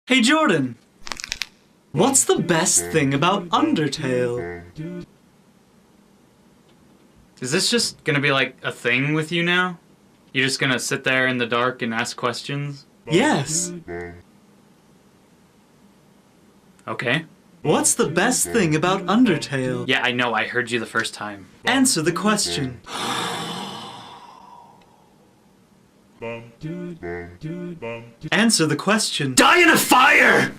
Hey Jordan, what's the best thing about Undertale? Is this just gonna be like a thing with you now? You're just gonna sit there in the dark and ask questions? Yes. Okay. What's the best thing about Undertale? Yeah, I know, I heard you the first time. Answer the question. Answer the question. Die in a fire!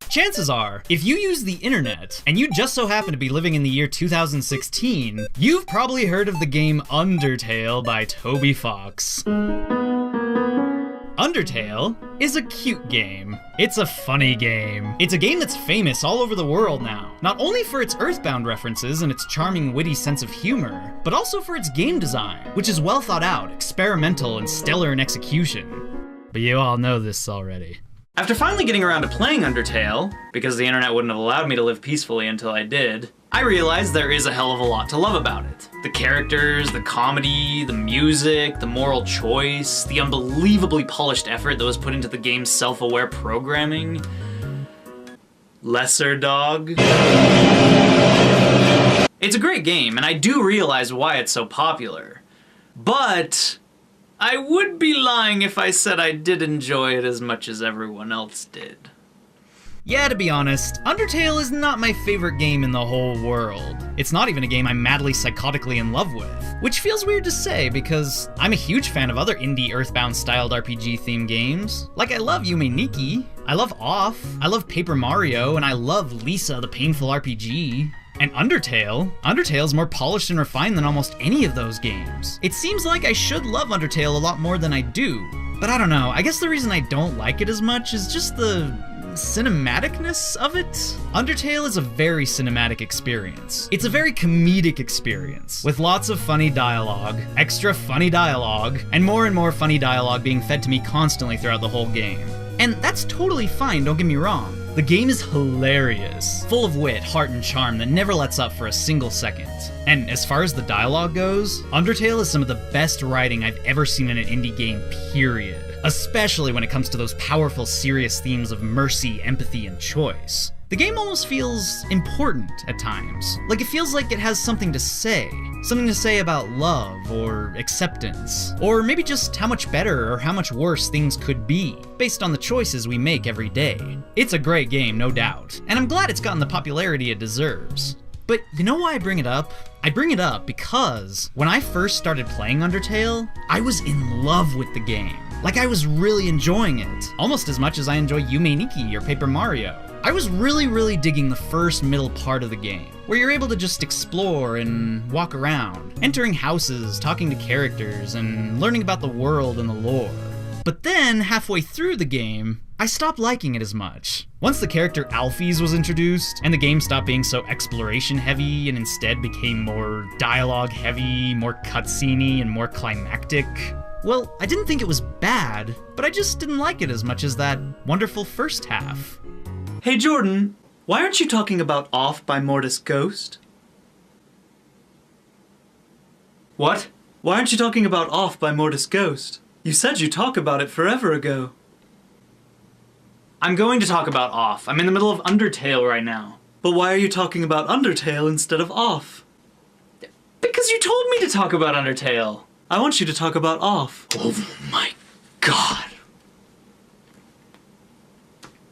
Chances are, if you use the internet, and you just so happen to be living in the year 2016, you've probably heard of the game Undertale by Toby Fox. Undertale is a cute game. It's a funny game. It's a game that's famous all over the world now, not only for its Earthbound references and its charming, witty sense of humor, but also for its game design, which is well thought out, experimental, and stellar in execution. But you all know this already. After finally getting around to playing Undertale, because the internet wouldn't have allowed me to live peacefully until I did, I realized there is a hell of a lot to love about it. The characters, the comedy, the music, the moral choice, the unbelievably polished effort that was put into the game's self-aware programming. Lesser dog. It's a great game, and I do realize why it's so popular. But I would be lying if I said I did enjoy it as much as everyone else did. Yeah, to be honest, Undertale is not my favorite game in the whole world. It's not even a game I'm madly psychotically in love with, which feels weird to say because I'm a huge fan of other indie Earthbound-styled RPG-themed games. Like, I love Yume Nikki, I love Off, I love Paper Mario, and I love Lisa the Painful RPG. And Undertale's more polished and refined than almost any of those games. It seems like I should love Undertale a lot more than I do, but I don't know, I guess the reason I don't like it as much is just the cinematicness of it? Undertale is a very cinematic experience. It's a very comedic experience, with lots of funny dialogue, extra funny dialogue, and more funny dialogue being fed to me constantly throughout the whole game. And that's totally fine, don't get me wrong. The game is hilarious, full of wit, heart, and charm that never lets up for a single second. And as far as the dialogue goes, Undertale is some of the best writing I've ever seen in an indie game, period. Especially when it comes to those powerful, serious themes of mercy, empathy, and choice. The game almost feels important at times. Like it feels like it has something to say. Something to say about love, or acceptance. Or maybe just how much better or how much worse things could be, based on the choices we make every day. It's a great game, no doubt. And I'm glad it's gotten the popularity it deserves. But you know why I bring it up? I bring it up because when I first started playing Undertale, I was in love with the game. Like I was really enjoying it, almost as much as I enjoy Yume Nikki or Paper Mario. I was really digging the first middle part of the game, where you're able to just explore and walk around, entering houses, talking to characters, and learning about the world and the lore. But then, halfway through the game, I stopped liking it as much. Once the character Alphys was introduced, and the game stopped being so exploration heavy and instead became more dialogue heavy, more cutscene-y, and more climactic, well, I didn't think it was bad, but I just didn't like it as much as that wonderful first half. Hey Jordan, why aren't you talking about Off by Mortis Ghost? What? Why aren't you talking about Off by Mortis Ghost? You said you'd talk about it forever ago. I'm going to talk about Off. I'm in the middle of Undertale right now. But why are you talking about Undertale instead of Off? Because you told me to talk about Undertale. I want you to talk about Off. Oh my god.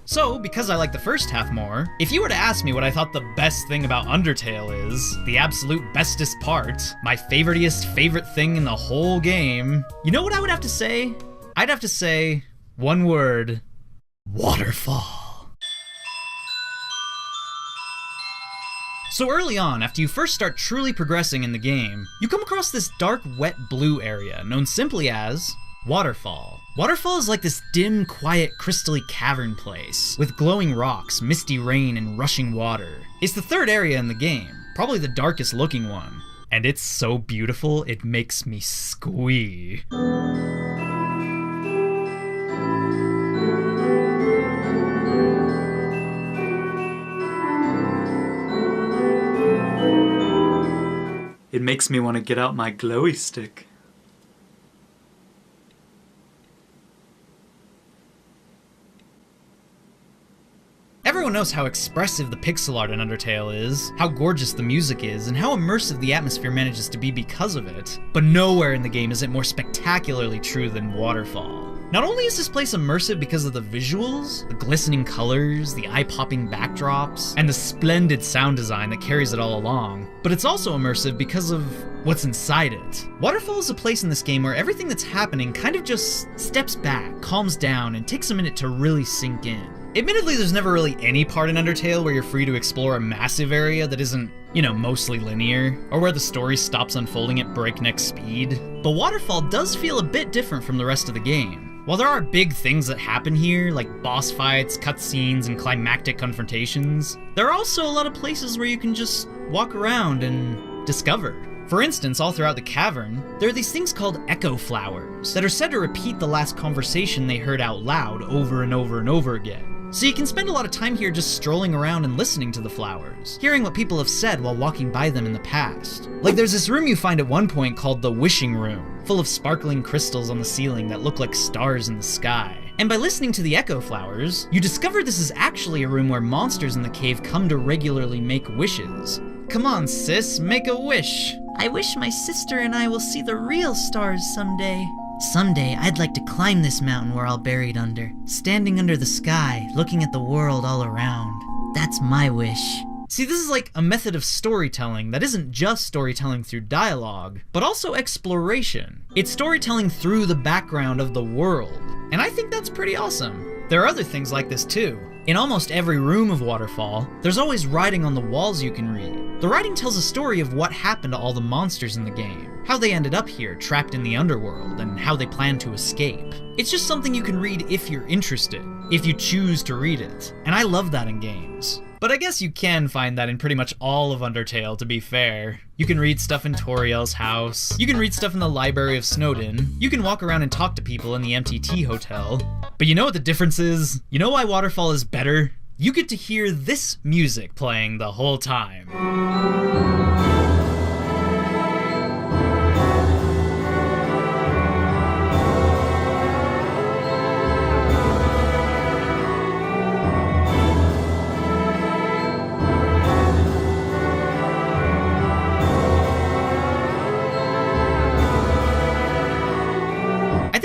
So, because I like the first half more, if you were to ask me what I thought the best thing about Undertale is, the absolute bestest part, my favoritiest favorite thing in the whole game, you know what I would have to say? I'd have to say, one word, waterfall. So early on, after you first start truly progressing in the game, you come across this dark, wet blue area known simply as Waterfall. Waterfall is like this dim, quiet, crystally cavern place, with glowing rocks, misty rain, and rushing water. It's the third area in the game, probably the darkest looking one. And it's so beautiful, it makes me squee. It makes me want to get out my glowy stick. Everyone knows how expressive the pixel art in Undertale is, how gorgeous the music is, and how immersive the atmosphere manages to be because of it. But nowhere in the game is it more spectacularly true than Waterfall. Not only is this place immersive because of the visuals, the glistening colors, the eye-popping backdrops, and the splendid sound design that carries it all along, but it's also immersive because of what's inside it. Waterfall is a place in this game where everything that's happening kind of just steps back, calms down, and takes a minute to really sink in. Admittedly, there's never really any part in Undertale where you're free to explore a massive area that isn't, mostly linear, or where the story stops unfolding at breakneck speed. But Waterfall does feel a bit different from the rest of the game. While there are big things that happen here, like boss fights, cutscenes, and climactic confrontations, there are also a lot of places where you can just walk around and discover. For instance, all throughout the cavern, there are these things called echo flowers that are said to repeat the last conversation they heard out loud over and over and over again. So you can spend a lot of time here just strolling around and listening to the flowers, hearing what people have said while walking by them in the past. Like there's this room you find at one point called the Wishing Room, full of sparkling crystals on the ceiling that look like stars in the sky. And by listening to the echo flowers, you discover this is actually a room where monsters in the cave come to regularly make wishes. Come on, sis, make a wish. I wish my sister and I will see the real stars someday. Someday, I'd like to climb this mountain we're all buried under, standing under the sky, looking at the world all around. That's my wish. See, this is like a method of storytelling that isn't just storytelling through dialogue, but also exploration. It's storytelling through the background of the world, and I think that's pretty awesome. There are other things like this too. In almost every room of Waterfall, there's always writing on the walls you can read. The writing tells a story of what happened to all the monsters in the game, how they ended up here, trapped in the underworld, and how they plan to escape. It's just something you can read if you're interested, if you choose to read it, and I love that in games. But I guess you can find that in pretty much all of Undertale, to be fair. You can read stuff in Toriel's house, you can read stuff in the library of Snowdin, you can walk around and talk to people in the MTT hotel. But you know what the difference is? You know why Waterfall is better? You get to hear this music playing the whole time.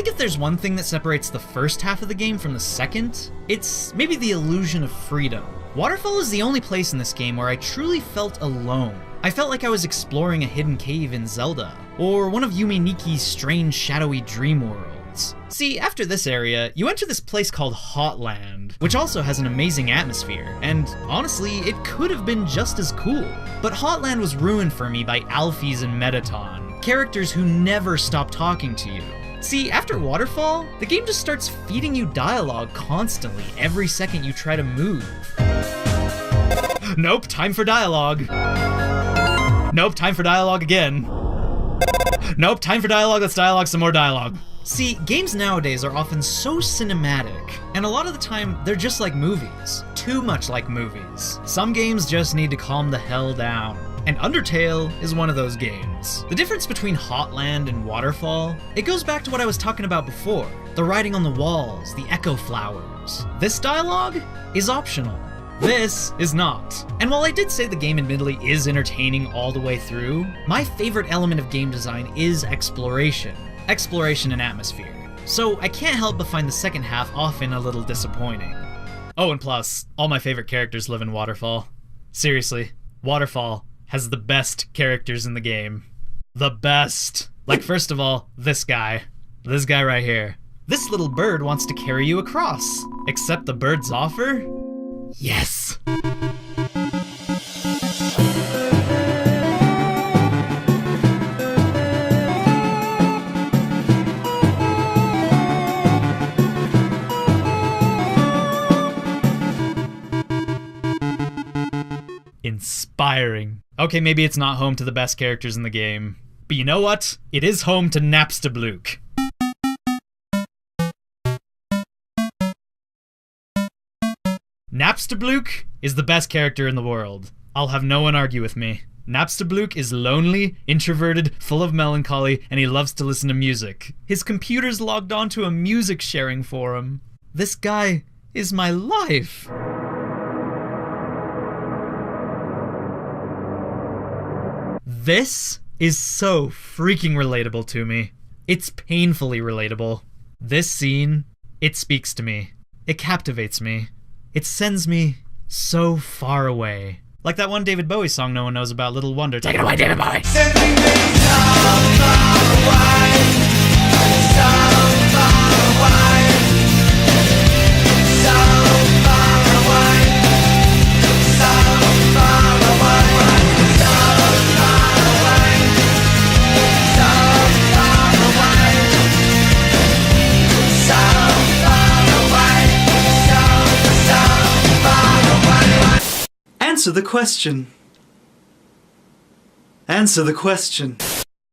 If there's one thing that separates the first half of the game from the second, it's maybe the illusion of freedom. Waterfall is the only place in this game where I truly felt alone. I felt like I was exploring a hidden cave in Zelda, or one of Yume Niki's strange shadowy dream worlds. See, after this area, you enter this place called Hotland, which also has an amazing atmosphere, and honestly, it could have been just as cool. But Hotland was ruined for me by Alphys and Metaton, characters who never stop talking to you. See, after Waterfall, the game just starts feeding you dialogue constantly every second you try to move. Nope, time for dialogue. Nope, time for dialogue again. Nope, time for dialogue, let's dialogue some more dialogue. See, games nowadays are often so cinematic, and a lot of the time, they're just like movies. Too much like movies. Some games just need to calm the hell down. And Undertale is one of those games. The difference between Hotland and Waterfall, it goes back to what I was talking about before. The writing on the walls, the echo flowers. This dialogue is optional. This is not. And while I did say the game admittedly is entertaining all the way through, my favorite element of game design is exploration. Exploration and atmosphere. So I can't help but find the second half often a little disappointing. Oh, and plus, all my favorite characters live in Waterfall. Seriously, Waterfall has the best characters in the game. The best. Like, first of all, this guy. This guy right here. This little bird wants to carry you across. Accept the bird's offer? Yes. Inspiring. Okay, maybe it's not home to the best characters in the game, but you know what? It is home to Napstablook. Napstablook is the best character in the world. I'll have no one argue with me. Napstablook is lonely, introverted, full of melancholy, and he loves to listen to music. His computer's logged onto a music sharing forum. This guy is my life. This is so freaking relatable to me. It's painfully relatable. This scene, it speaks to me. It captivates me. It sends me so far away. Like that one David Bowie song no one knows about, Little Wonder. Take it away, David Bowie! Answer the question. Answer the question.